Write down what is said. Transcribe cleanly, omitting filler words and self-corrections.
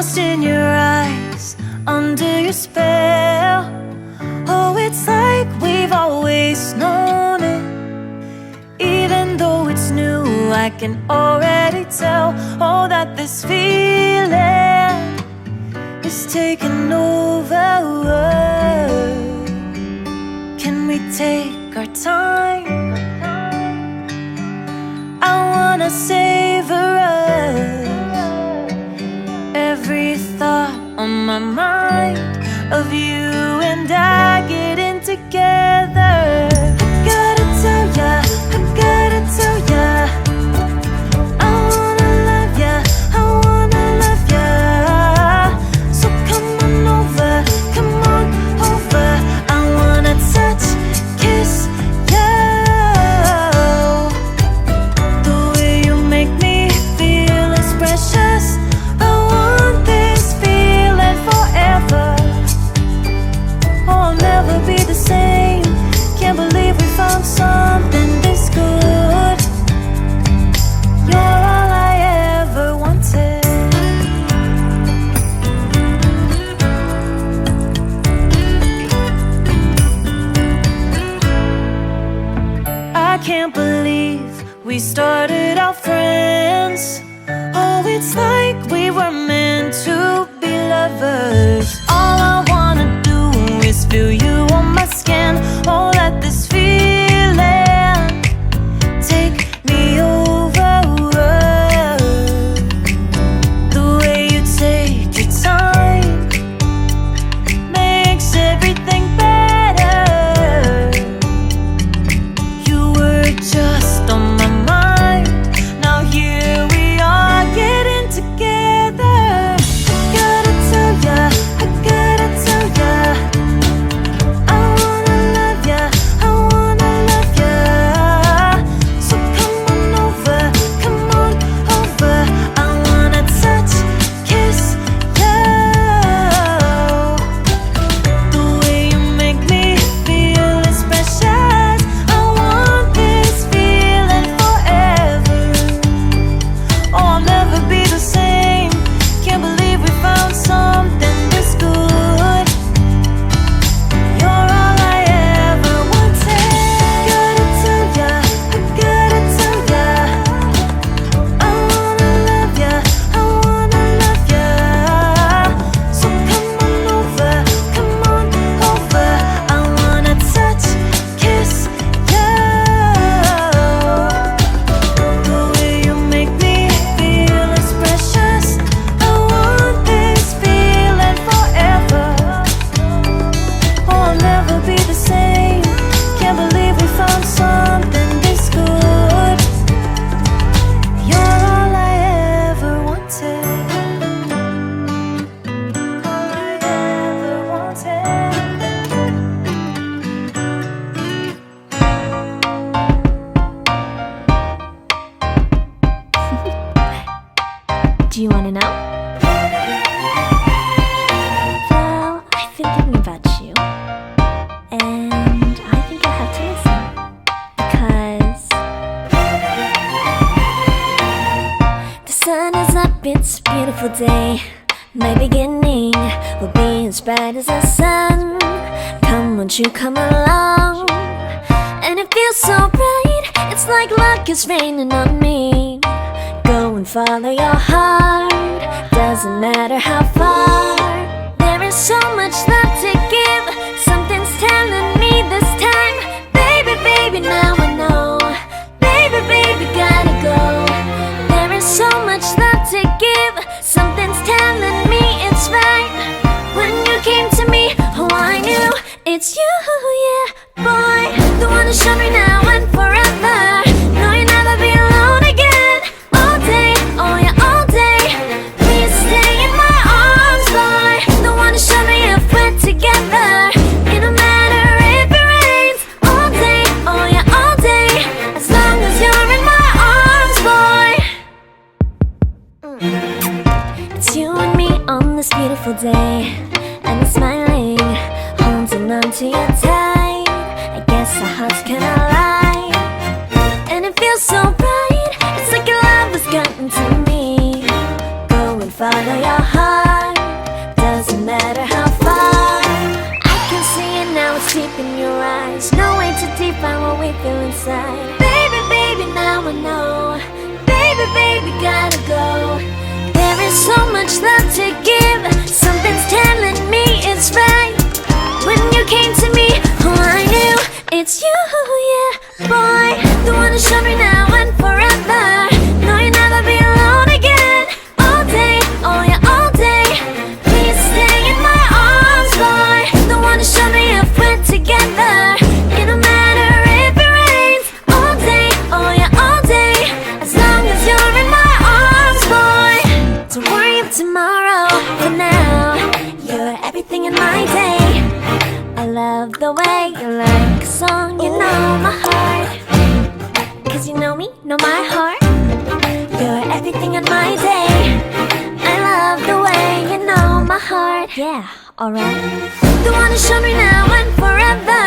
lost in your eyes, under your spell. Oh, it's like we've always known it. Even though it's new, I can already tell. Oh, that this feeling is taking over. Can we take our time? I wanna savor us. Every thought on my mind of you and I getting together. I gotta tell ya, I gotta tell ya, I wanna love ya, I wanna love ya. So come on over, come on over. I wanna touch, kiss ya. The way you make me feel is precious. I want this feeling forever. Oh, I'll never be the same. Can't believe we found something this good. You're all I ever wanted. I can't believe we started out friends. Oh, it's like we were meant to be lovers. All I wanna do is feel you on my skin. Oh, let this feeling take me over. The way you take your time makes everything better. You were just on my mind. Now here we are getting together. I gotta tell ya, I gotta tell ya, I wanna love ya, I wanna love ya. So come on over, come on over. I wanna touch, kiss ya. The way you make me feel is precious. I want this feeling forever. Oh, I'll never be the same. Can't believe we found something this good. You're all I ever wanted. Gotta tell ya, I gotta tell ya, I wanna love ya, I wanna love ya. So come on over, come on over. I wanna touch, kiss ya. The way you make me feel is precious. I want this feeling forever. Oh, I'll never be the same. Can't believe we found something this good. You're all I ever wanted. All I ever wanted. Do you want to know? Well, I've been thinking about you, and I think I'll have to listen. Because the sun is up, it's a beautiful day. My beginning will be as bright as the sun. Come, won't you come along? And it feels so bright, it's like luck is raining on me. Go and follow your heart, doesn't matter how far. There is so much love to give. Something's telling me this time. Baby, baby, now I know. Baby, baby, gotta go. There is so much love to give. Something's telling me it's right. When you came to me, oh, I knew it's you, yeah, boy. The one to show me now and forever. No, you'll never be alone again. All day, oh yeah, all day. Please stay in my arms, boy. The one to show me if we're together. It don't matter if it rains. All day, oh yeah, all day. As long as you're in my arms, boy. It's you and me on this beautiful day, and I'm smiling, holding on to you tight. I guess our hearts can align, and it feels so bright. It's like your love has gotten to me. Go and follow your heart. feel inside. Baby, baby, now I know. Baby, baby, gotta go. There is so much love to give. Something's telling me it's right. When you came to me, oh, I knew it's you, yeah, boy. The one to show me now and forever. No, you'll never be alone again. All day, oh yeah, all day. Please stay in my arms, boy. The one to show me if we're together. It don't matter if it rains. All day, oh yeah, all day. As long as you're in my arms, boy. Don't worry of tomorrow. For now, you're everything in my day. I love the way you like a song, you know my heart. Cause you know me, know my heart. You're everything in my day. I love the way you know my heart. Yeah, alright. The one to show me now and forever.